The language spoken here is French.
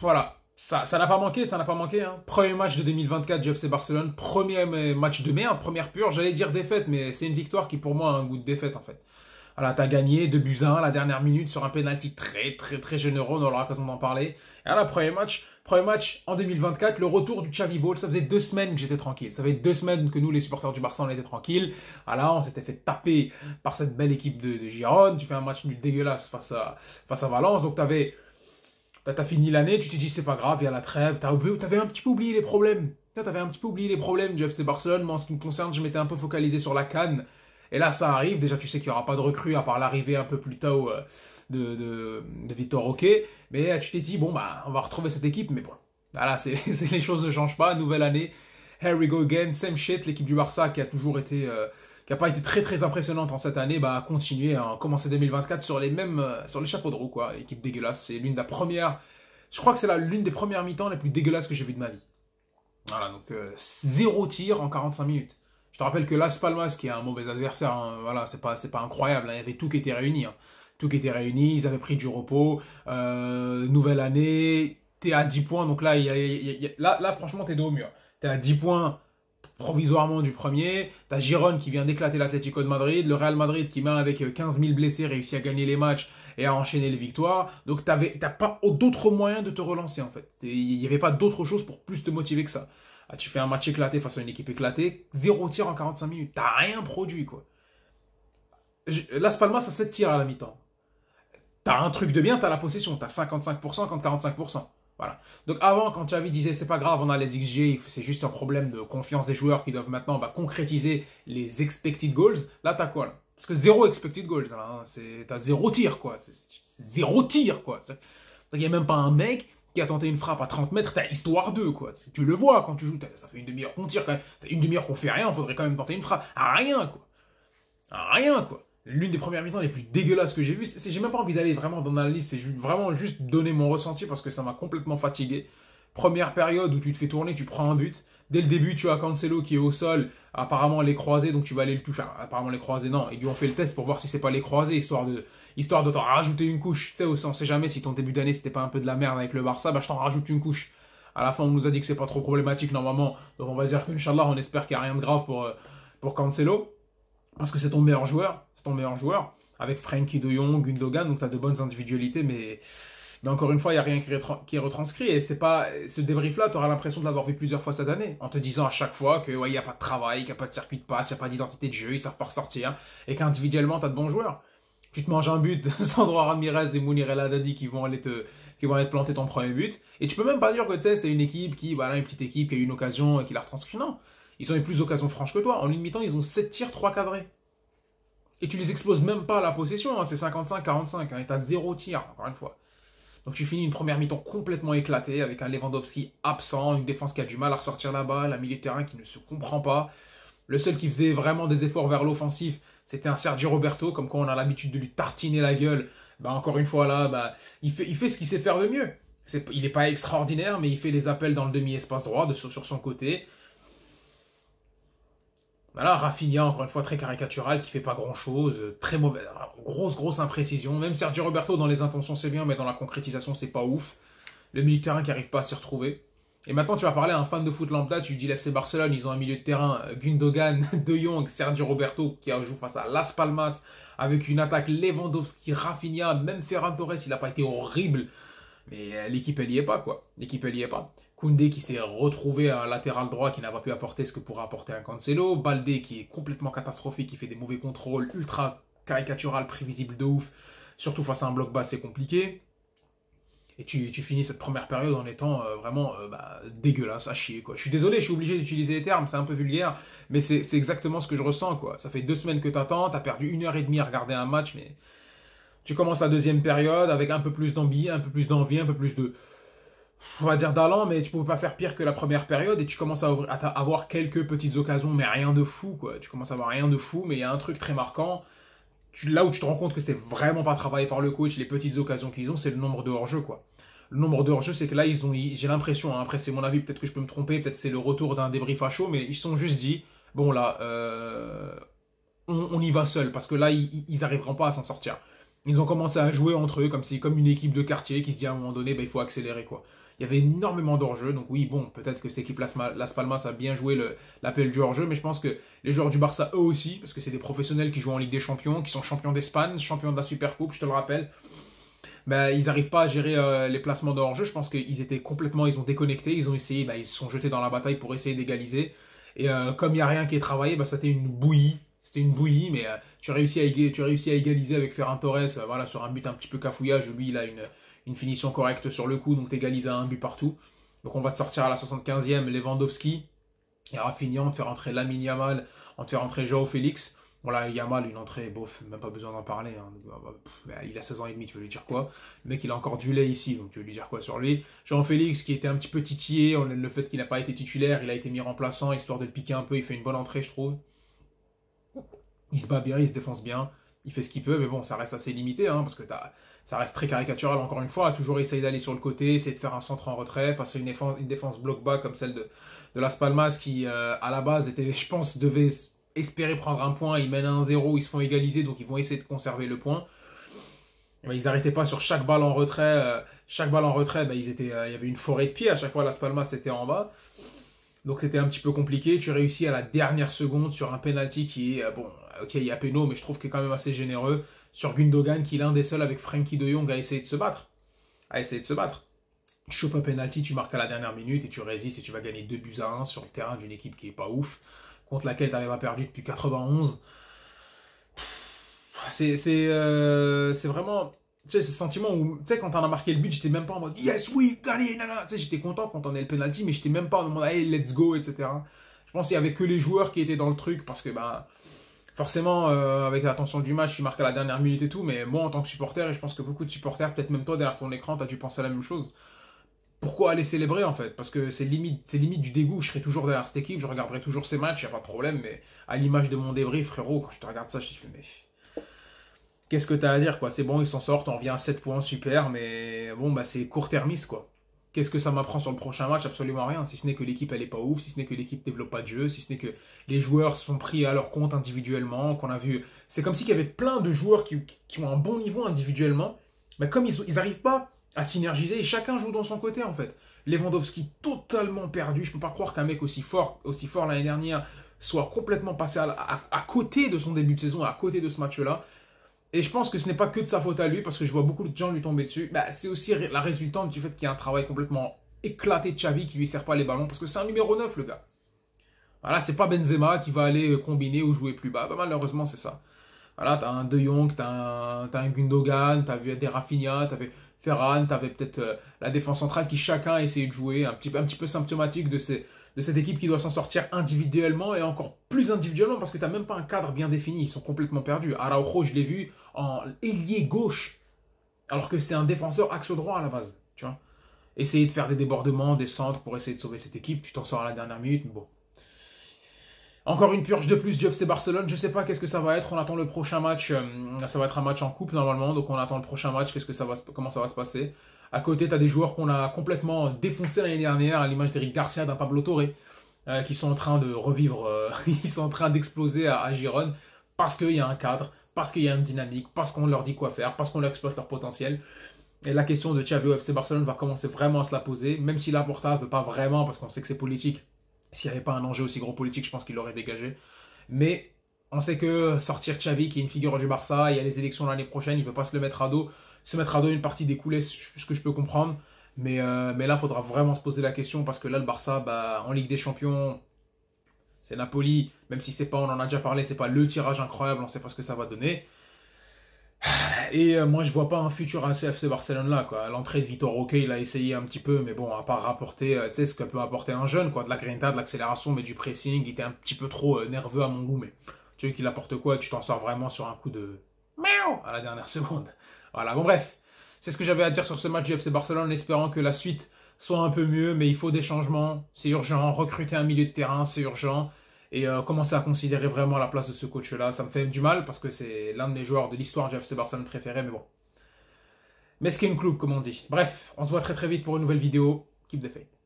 Voilà. Ça n'a pas manqué, ça n'a pas manqué. Hein. Premier match de 2024 du FC Barcelone, premier match de merde, première pure. J'allais dire défaite, mais c'est une victoire qui pour moi a un goût de défaite en fait. Voilà, t'as gagné 2-1 à la dernière minute sur un penalty très généreux, on aura l'occasion d'en parler. Et là, premier match en 2024, le retour du Xavi Ball. Ça faisait 2 semaines que j'étais tranquille. Ça fait 2 semaines que nous, les supporters du Barça, on était tranquilles. Voilà, on s'était fait taper par cette belle équipe de Girone. Tu fais un match nul dégueulasse face à Valence. Donc t'as fini l'année, tu t'es dit c'est pas grave, il y a la trêve. T'avais un petit peu oublié les problèmes. T'avais un petit peu oublié les problèmes du FC Barcelone. Moi, en ce qui me concerne, je m'étais un peu focalisé sur la CAN. Et là, ça arrive. Déjà, tu sais qu'il n'y aura pas de recrue à part l'arrivée un peu plus tôt de Vitor Roque. Mais tu t'es dit, bon, bah, on va retrouver cette équipe. Mais bon, voilà, les choses ne changent pas. Nouvelle année. Here we go again. Same shit. L'équipe du Barça qui a toujours été, qui n'a pas été très impressionnante en cette année, bah, a continué à commencer 2024 sur sur les chapeaux de roue, quoi. Équipe dégueulasse. C'est l'une des premières, je crois que c'est l'une des premières mi-temps les plus dégueulasses que j'ai vues de ma vie. Voilà, donc 0 tir en 45 minutes. Je te rappelle que Las Palmas, qui est un mauvais adversaire, hein, voilà, c'est pas incroyable. Hein, il y avait tout qui était réuni. Hein. Tout qui était réuni, ils avaient pris du repos. Nouvelle année, t'es à 10 points. Donc là, là franchement, t'es dos au mur. T'es à 10 points provisoirement du premier. T'as Girone qui vient d'éclater l'Atlético de Madrid. Le Real Madrid qui, même avec 15 000 blessés, réussit à gagner les matchs et à enchaîner les victoires. Donc t'as pas d'autres moyens de te relancer en fait. Il n'y avait pas d'autre chose pour plus te motiver que ça. Ah, tu fais un match éclaté face à une équipe éclatée, 0 tir en 45 minutes. T'as rien produit, quoi. Las Palmas a 7 tirs à la mi-temps. T'as un truc de bien, t'as la possession. T'as 55% contre 45%. Voilà. Donc avant, quand Xavi disait c'est pas grave, on a les XG, c'est juste un problème de confiance des joueurs qui doivent maintenant concrétiser les expected goals, là t'as quoi là? Parce que 0 expected goals, hein, t'as 0 tir, quoi. C'est 0 tir, quoi. Il n'y a même pas un mec qui a tenté une frappe à 30 mètres, t'as histoire 2, quoi. Tu le vois quand tu joues, ça fait une demi-heure qu'on tire quand même. T'as une demi-heure qu'on fait rien, faudrait quand même tenter une frappe. Rien, quoi. Rien, quoi. L'une des premières mi-temps les plus dégueulasses que j'ai vues, j'ai même pas envie d'aller vraiment dans la liste, c'est vraiment juste donner mon ressenti parce que ça m'a complètement fatigué. Première période où tu te fais tourner, tu prends un but. Dès le début, tu as Cancelo qui est au sol, apparemment les croisés, donc tu vas aller le toucher. Enfin, apparemment les croisés, non. Ils lui ont fait le test pour voir si c'est pas les croisés, histoire de t'en rajouter une couche. Tu sais, on sait jamais si ton début d'année c'était pas un peu de la merde avec le Barça, bah je t'en rajoute une couche. À la fin, on nous a dit que c'est pas trop problématique normalement, donc on va dire qu'Inch'Allah, on espère qu'il n'y a rien de grave pour Cancelo. Parce que c'est ton meilleur joueur, avec Frenkie de Jong, Gundogan, donc tu as de bonnes individualités, mais encore une fois, il n'y a rien qui est retranscrit, et c'est pas, ce débrief-là, tu auras l'impression de l'avoir vu plusieurs fois cette année, en te disant à chaque fois que ouais, il n'y a pas de travail, qu'il n'y a pas de circuit de passe, il n'y a pas d'identité de jeu, ils savent pas ressortir, et qu'individuellement, tu as de bons joueurs. Tu te manges un but de Sandro Ramirez et Mounir El Haddadi qui vont aller te planter ton premier but, et tu peux même pas dire que c'est une équipe qui, voilà, une petite équipe qui a eu une occasion et qui l'a retranscrit, non. Ils ont eu plus d'occasions franches que toi. En une mi-temps, ils ont 7 tirs, 3 cadrés. Et tu les exploses même pas à la possession, hein, c'est 55-45, hein, et t'as 0 tir, encore une fois. Donc tu finis une première mi-temps complètement éclatée, avec un Lewandowski absent, une défense qui a du mal à ressortir la balle, un milieu de terrain qui ne se comprend pas. Le seul qui faisait vraiment des efforts vers l'offensif, c'était un Sergio Roberto, comme quoi on a l'habitude de lui tartiner la gueule. Bah, encore une fois là, bah, il fait ce qu'il sait faire de mieux. Il n'est pas extraordinaire, mais il fait les appels dans le demi-espace droit, sur son côté. Voilà, Rafinha, encore une fois, très caricatural, qui fait pas grand-chose, très mauvais, grosse imprécision. Même Sergio Roberto, dans les intentions, c'est bien, mais dans la concrétisation, c'est pas ouf. Le milieu de terrain qui arrive pas à s'y retrouver. Et maintenant, tu vas parler à un fan de foot lambda, tu lui dis l'FC Barcelone, ils ont un milieu de terrain, Gundogan, De Jong, Sergio Roberto, qui joue face à Las Palmas, avec une attaque Lewandowski, Rafinha, même Ferran Torres, il a pas été horrible. Mais l'équipe, elle y est pas, quoi. L'équipe, elle y est pas. Koundé qui s'est retrouvé à un latéral droit qui n'a pas pu apporter ce que pourrait apporter un Cancelo. Baldé qui est complètement catastrophique, qui fait des mauvais contrôles, ultra caricatural, prévisible de ouf. Surtout face à un bloc bas, c'est compliqué. Et tu finis cette première période en étant vraiment dégueulasse, à chier, quoi. Je suis désolé, je suis obligé d'utiliser les termes, c'est un peu vulgaire, mais c'est exactement ce que je ressens, quoi. Ça fait 2 semaines que t'attends, t'as perdu 1h30 à regarder un match, mais tu commences la deuxième période avec un peu plus d'envie, un peu plus de, on va dire d'allant, mais tu pouvais pas faire pire que la première période et tu commences à avoir quelques petites occasions, mais rien de fou, quoi. Tu commences à avoir rien de fou, mais il y a un truc très marquant. Là où tu te rends compte que c'est vraiment pas travaillé par le coach, les petites occasions qu'ils ont, c'est le nombre de hors-jeu, quoi. Le nombre de hors-jeu, c'est que là, j'ai l'impression, hein, après c'est mon avis, peut-être que je peux me tromper, peut-être c'est le retour d'un débrief à chaud, mais ils se sont juste dit, bon là, on y va seul, parce que là, ils arriveront pas à s'en sortir. Ils ont commencé à jouer entre eux, comme une équipe de quartier qui se dit à un moment donné, bah, il faut accélérer, quoi. Il y avait énormément d'hors-jeu. Donc oui, bon, peut-être que cette équipe Las Palmas a bien joué l'appel du hors-jeu, mais je pense que les joueurs du Barça, eux aussi, parce que c'est des professionnels qui jouent en Ligue des Champions, qui sont champions d'Espagne, champions de la Supercoupe, je te le rappelle, ben, ils n'arrivent pas à gérer les placements de hors-jeu. Je pense qu'ils étaient complètement, ils ont déconnecté, ils ont essayé, ben, ils se sont jetés dans la bataille pour essayer d'égaliser. Et comme il n'y a rien qui est travaillé, ben, c'était une bouillie. C'était une bouillie, mais tu réussis à égaliser avec Ferran Torres, voilà, sur un but un petit peu cafouillage. Lui, il a une finition correcte sur le coup, donc tu égalises à un but partout. Donc on va te sortir à la 75e Lewandowski. Et Rafinha, on te fait rentrer Lamine Yamal, on te fait rentrer Joao Félix. Voilà, Yamal, une entrée, bof, même pas besoin d'en parler. Hein. Il a 16 ans et demi, tu veux lui dire quoi? Le mec, il a encore du lait ici, donc tu veux lui dire quoi sur lui? Joao Félix, qui était un petit peu titillé, le fait qu'il n'a pas été titulaire, il a été mis remplaçant, histoire de le piquer un peu, il fait une bonne entrée, je trouve. Il se bat bien, il se défonce bien, il fait ce qu'il peut, mais bon, ça reste assez limité, hein, parce que ça reste très caricatural, encore une fois, toujours essayer d'aller sur le côté, essayer de faire un centre en retrait, face à une défense bloc-bas comme celle de Las Palmas, qui, à la base, je pense, devait espérer prendre un point, ils mènent à 1-0, ils se font égaliser, donc ils vont essayer de conserver le point. Mais ils n'arrêtaient pas sur chaque balle en retrait, ben, il y avait une forêt de pieds, à chaque fois Las Palmas était en bas. Donc c'était un petit peu compliqué, tu réussis à la dernière seconde sur un penalty qui est, bon, ok, il y a péno, mais je trouve qu'il est quand même assez généreux, sur Gundogan, qui est l'un des seuls avec Frenkie de Jong à essayer de se battre. Tu chopes un penalty, tu marques à la dernière minute et tu résistes et tu vas gagner 2-1 sur le terrain d'une équipe qui est pas ouf, contre laquelle tu n'arrives pas perdu depuis 91. C'est vraiment, tu sais, ce sentiment où, tu sais, quand t'en as marqué le but, j'étais même pas en mode yes, oui, gagné, nana. Tu sais, j'étais content quand on est le penalty, mais j'étais même pas en mode hey, let's go, etc. Je pense qu'il y avait que les joueurs qui étaient dans le truc parce que, ben, forcément, avec la tension du match, tu marques à la dernière minute et tout, mais moi, en tant que supporter, et je pense que beaucoup de supporters, peut-être même toi derrière ton écran, t'as dû penser à la même chose. Pourquoi aller célébrer en fait? Parce que c'est limite du dégoût. Je serai toujours derrière cette équipe, je regarderai toujours ces matchs, y a pas de problème, mais à l'image de mon débrief, frérot, quand je te regarde ça, je te fais mais. Qu'est-ce que t'as à dire, quoi? C'est bon, ils s'en sortent, on revient à 7 points, super, mais bon, bah c'est court-termiste, quoi. Qu'est-ce que ça m'apprend sur le prochain match? Absolument rien. Si ce n'est que l'équipe, elle est pas ouf, si ce n'est que l'équipe développe pas de jeu, si ce n'est que les joueurs sont pris à leur compte individuellement, qu'on a vu. C'est comme s'il y avait plein de joueurs qui ont un bon niveau individuellement, mais comme ils n'arrivent pas à synergiser, et chacun joue dans son côté, en fait. Lewandowski totalement perdu. Je peux pas croire qu'un mec aussi fort l'année dernière soit complètement passé à côté de son début de saison, à côté de ce match-là. Et je pense que ce n'est pas que de sa faute à lui, parce que je vois beaucoup de gens lui tomber dessus. Bah, c'est aussi la résultante du fait qu'il y a un travail complètement éclaté de Xavi qui lui sert pas les ballons, parce que c'est un numéro 9, le gars. Voilà, c'est pas Benzema qui va aller combiner ou jouer plus bas. Bah, malheureusement, c'est ça. Voilà, t'as un De Jong, t'as un Gundogan, t'as vu des Rafinha, t'avais Ferran, t'avais peut-être la défense centrale qui chacun a essayé de jouer, un petit peu symptomatique de cette équipe qui doit s'en sortir individuellement et encore plus individuellement parce que tu n'as même pas un cadre bien défini, ils sont complètement perdus. Araujo, je l'ai vu en ailier gauche, alors que c'est un défenseur axe droit à la base, tu vois. Essayer de faire des débordements, des centres pour essayer de sauver cette équipe, tu t'en sors à la dernière minute, mais bon. Encore une purge de plus du FC Barcelone, je sais pas qu'est-ce que ça va être, on attend le prochain match, ça va être un match en coupe normalement, donc on attend le prochain match, comment ça va se passer. À côté, tu as des joueurs qu'on a complètement défoncés l'année dernière, à l'image d'Eric Garcia, d'un Pablo Torre, qui sont en train de revivre, ils sont en train d'exploser à Gérone, parce qu'il y a un cadre, parce qu'il y a une dynamique, parce qu'on leur dit quoi faire, parce qu'on exploite leur potentiel. Et la question de Xavi au FC Barcelone va commencer vraiment à se la poser, même si Laporta ne veut pas vraiment, parce qu'on sait que c'est politique. S'il n'y avait pas un enjeu aussi gros politique, je pense qu'il l'aurait dégagé. Mais on sait que sortir Xavi, qui est une figure du Barça, il y a les élections l'année prochaine, il ne veut pas se mettre à dos une partie des coulisses, ce que je peux comprendre. Mais là, il faudra vraiment se poser la question, parce que là, le Barça, bah, en Ligue des Champions, c'est Napoli, même si c'est pas, on en a déjà parlé, c'est pas le tirage incroyable, on ne sait pas ce que ça va donner. Et moi, je vois pas un futur à FC Barcelone là, quoi. L'entrée de Vitor Roque, il a essayé un petit peu, mais bon, à part rapporter, tu sais, ce que peut apporter un jeune, quoi, de la grinta, de l'accélération, mais du pressing, il était un petit peu trop nerveux à mon goût, mais tu veux qu'il apporte quoi, tu t'en sors vraiment sur un coup de miaou à la dernière seconde. Voilà, bon bref, c'est ce que j'avais à dire sur ce match du FC Barcelone, en espérant que la suite soit un peu mieux, mais il faut des changements, c'est urgent, recruter un milieu de terrain, c'est urgent. Et commencer à considérer vraiment la place de ce coach-là. Ça me fait du mal parce que c'est l'un de mes joueurs de l'histoire du FC Barcelone préféré, mais bon. Meskin Club, comme on dit. Bref, on se voit très très vite pour une nouvelle vidéo. Keep the faith.